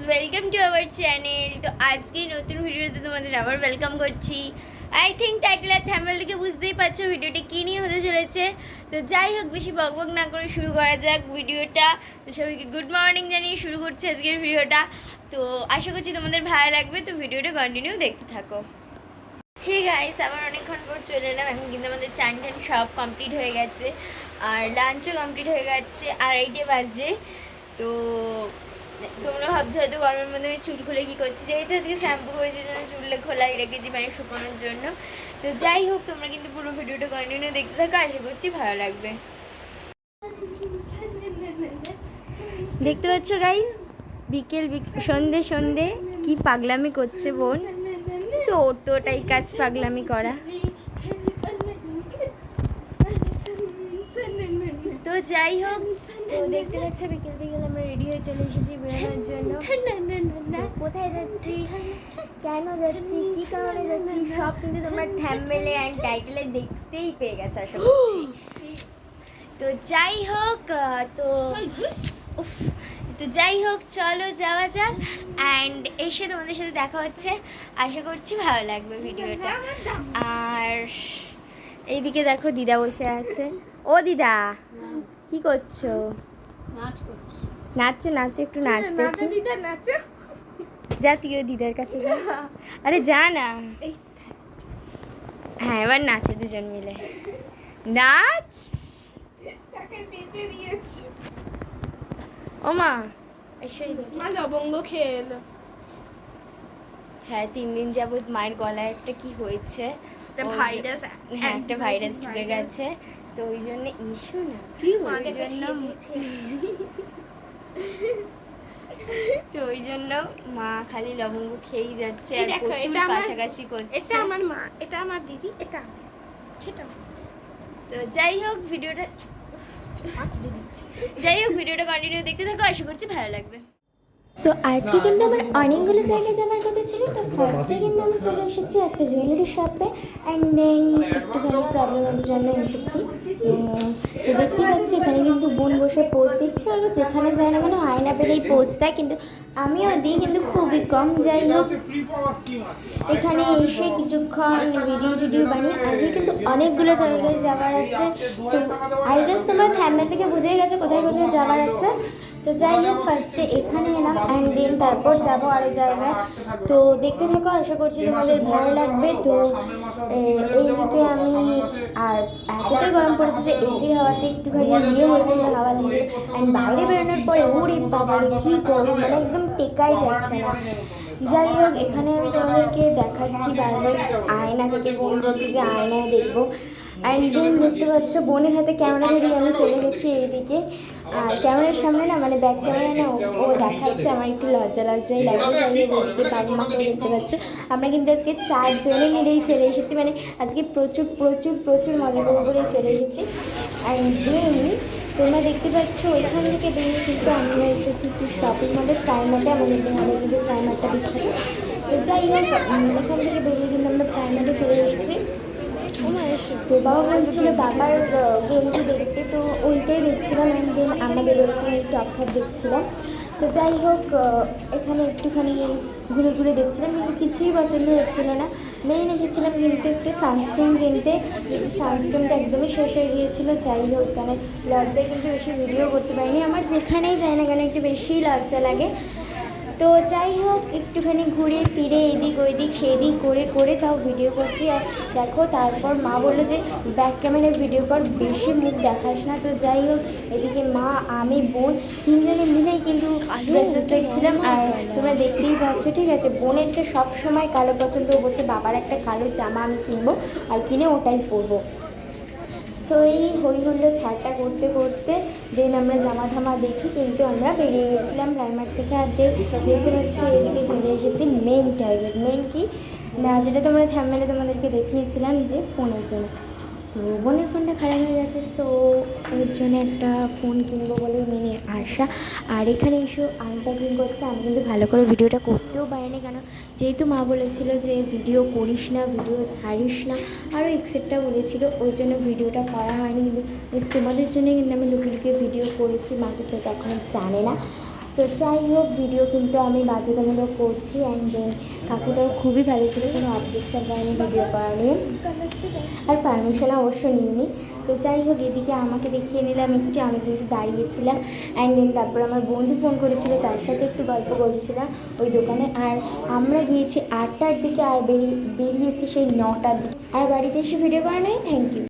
Welcome to our channel. তো আজকে নতুন ভিডিওতে তোমাদের আবার ওয়েলকাম করছি। আই থিঙ্ক টাইটেল আর থাম্বনেল থেকে বুঝতেই পারছো ভিডিওটা কী নিয়ে হতে চলেছে। তো যাই হোক, বেশি বকবক না করে শুরু করা যাক ভিডিওটা। তো সবাইকে গুড মর্নিং জানিয়ে শুরু করছি আজকের ভিডিওটা। তো আশা করছি তোমাদের ভালো লাগবে, তো ভিডিওটা কন্টিনিউ দেখতে থাকো। ঠিক গাইস, আবার অনেকক্ষণ পর চলে এলাম। এখন কিন্তু আমাদের চান সব কমপ্লিট হয়ে গেছে, আর লাঞ্চও কমপ্লিট হয়ে গেছে, 2:30 বাজে। তো তোমরা ভাবছো হয়তো গরমের মধ্যে আমি চুল খুলে কী করছি, যেহেতু আজকে শ্যাম্পু করেছি জন্য চুলে খোলাই রেখেছি মানে শুকানোর জন্য। তো যাই হোক, তোমরা কিন্তু পুরো ভিডিওটা কন্টিনিউ দেখতে থাকো, আশা করছি ভালো লাগবে। দেখতে পাচ্ছ গাইস, বিকেল সন্ধে সন্ধে কি পাগলামি করছে বোন। তো ওর তো ওটাই কাজ, পাগলামি করা। তো যাই হোক, তো দেখতে পাচ্ছ বিকেল বিকেল আমরা রেডি হয়ে চলে এসেছি বেরোনোর জন্য। কোথায় যাচ্ছি, কেন যাচ্ছি, কি কারণে যাচ্ছি, সব কিন্তু তোমরা থাম্বনেলে অ্যান্ড টাইটেলে দেখতেই পেয়ে গেছো আশা করছি। তো যাই হোক, তো যাই হোক চলো যাওয়া যাক, অ্যান্ড এসে তোমাদের সাথে দেখা হচ্ছে। আশা করছি ভালো লাগবে ভিডিওটা। আর এইদিকে দেখো দিদা বসে আছে। ও দিদা, কি করছো? নাচো নাচো, একটু নাচ দেখি। যা তুইও দিদার কাছে যা। আরে যা না। হ্যাঁ, এবার নাচো দুজন মিলে, নাচ। ও মা, এসো লবঙ্গ খেয়ে এলো। হ্যাঁ, 3 দিন যাবত মায়ের গলায় একটা কি হয়েছে, ভাইরাস। হ্যাঁ, একটা ভাইরাস ঢুকে গেছে। তো ওই জন্য ইস্যু না, তো ওই জন্য মা খালি লবঙ্গ খেয়েই যাচ্ছে আর প্রচুর কাশাকাশি করছে। এটা আমার মা, এটা আমার দিদি, এটা ছোট বাচ্চা। তো যাই হোক ভিডিওটা কন্টিনিউ দেখতে থাকো, আশা করছি ভালো লাগবে। তো আজকে কিন্তু আমার অনেকগুলো জায়গায় যাওয়ার কথা ছিল। তো ফার্স্টে কিন্তু আমি চলে এসেছি একটা জুয়েলারি শপে, অ্যান্ড দেন একটুখানি প্রবলেমের জন্য এসেছি। তো দেখতেই পাচ্ছি এখানে কিন্তু বোন বসে পোজ দিচ্ছে, আর যেখানে যায় না কেন আয়না পেলেই পোজ দেয়, কিন্তু আমিও দিই, কিন্তু খুবই কম। যাই হোক, এখানে এসে কিছুক্ষণ ভিডিও বানিয়ে আজকে কিন্তু অনেকগুলো জায়গায় যাওয়ার আছে। তো আই গেস তোমরা থাম্বনেল থেকে বুঝেই গেছো কোথায় কোথায় যাওয়ার আছে। তো যাই হোক, ফার্স্টে এখানে এলাম, অ্যান্ড দেন তারপর যাবো আরও জায়গায়। তো দেখতে থাকো, আশা করছি তোমাদের ভালো লাগবে। তো এইদিকে আমি, আর এতটাই গরম পড়েছে যে এসির হাওয়াতে একটুখানি হয়েছিল, হাওয়া লাগে। অ্যান্ড বাইরে বেরোনোর পরে ওরে বাবারে কী গরম, মানে একদম টেকাই যাচ্ছে না। যাই হোক, এখানে আমি তোমাদেরকে দেখাচ্ছি বারবার আয়না থেকে, বোন বলছে যে আয়নায় দেখবো। অ্যান্ড দেন দেখতে পাচ্ছ বোনের হাতে ক্যামেরা ধরিয়ে আমি চলে গেছি এইদিকে। আর ক্যামেরার সামনে না, মানে ব্যাক ক্যামেরা না, ও দেখাচ্ছে, আমার একটু লজ্জাই লাগছে। যাই হোক, ওইদিকে বাবা মাকেও দেখতে পাচ্ছ। আমরা কিন্তু আজকে 4 জনে মিলেই চলে এসেছি, মানে আজকে প্রচুর প্রচুর প্রচুর মজা করেই চলে এসেছি। অ্যান্ড দেন তোমরা দেখতে পাচ্ছ ওইখান থেকে বেরিয়ে কিন্তু আমরা এসেছি একটু শপিং মলে, প্রাইমার্টে। আমাদের বেহালে কিন্তু প্রাইমার্টটা বিখ্যাত। তো যাই হোক, এখান থেকে বেরিয়ে কিন্তু আমরা প্রাইমার্টে চলে এসেছি। তো বাবা বলছিল বাবার গেঞ্জি দেখতে, তো ওইটাই দেখছিলাম। অ্যান্ড দেন আমাদের ওইখানে টপ টপ দেখছিলাম। তো যাই হোক, এখানে একটুখানি ঘুরে ঘুরে দেখছিলাম, কিন্তু কিছুই পছন্দ হচ্ছিলো না। মেইন এসেছিলাম কিন্তু একটু সানস্ক্রিন কিনতে, কিন্তু সানস্ক্রিনটা একদমই শেষ হয়ে গিয়েছিলো। যাই হোক, এখানে লজ্জায় কিন্তু বেশি ভিডিও করতে পারিনি। আমার যেখানেই যাই না কেন একটু বেশিই লজ্জা লাগে। তো যাই হোক, একটুখানি ঘুরে ফিরে এদিক ওইদিক সেদিক করে করে তাও ভিডিও করছি। আর দেখো, তারপর মা বললো যে ব্যাক ক্যামেরায় ভিডিও কর, বেশি মুখ দেখাস না। তো যাই হোক, এদিকে মা, আমি, বোন 3 জনে মিলেই কিন্তু ড্রেসেস দেখছিলাম। আর তোমরা দেখতেই পাচ্ছ, ঠিক আছে, বোনের তো সব সময় কালো পছন্দ। ও বলছে বাবার একটা কালো জামা আমি কিনবো, আর কিনে ওটাই পরবো। তো এই হই হুল্লোড় ঠাট্টা করতে করতে দেন আমরা জামা ধামা দেখি কিন্তু আমরা বেরিয়ে গেছিলাম প্রাইমার থেকে। আর দেখতে পাচ্ছি এদিকে চলে এসেছি মেন টার্গেট। মেন কি না, যেটা তোমরা থাম্বনেলে তোমাদেরকে দেখিয়েছিলাম যে ফোনের জন্য। তো বোনের ফোনটা খারাপ হয়ে গেছে, সো ওর জন্য একটা ফোন কিনবো বলে মেনে আসা। আর এখানে এসে আনপ্যাকিং করছে। আমি কিন্তু ভালো করে ভিডিওটা করতেও পারিনি, কেন যেহেতু মা বলেছিল যে ভিডিও করিস না, ভিডিও ছাড়িস না, আরও এক্সেট্রা বলেছিল, ওই জন্য ভিডিওটা করা হয়নি। কিন্তু তোমাদের জন্য কিন্তু আমি লুকিয়ে লুকিয়ে ভিডিও করেছি, মা তো তখন জানে না। তো যাই হোক, ভিডিও কিন্তু আমি বাধ্যতামূলক করছি। অ্যান্ড দেন কাকুটাও খুবই ভালো ছিল, কোনো অবজেকশন করেনি ভিডিও করা নিয়ে, আর পারমিশন অবশ্য নিইনি। তো যাই হোক, এদিকে আমাকে দেখিয়ে নিলাম একটু, আমি কিন্তু দাঁড়িয়েছিলাম। অ্যান্ড দেন তারপর আমার বন্ধু ফোন করেছিল, তার সাথে একটু গল্প করছিলাম ওই দোকানে। আর আমরা গিয়েছি 8টার দিকে, আর বেরিয়েছি সেই 9টার দিকে। আর বাড়িতে এসে ভিডিও করা নেই। Thank you.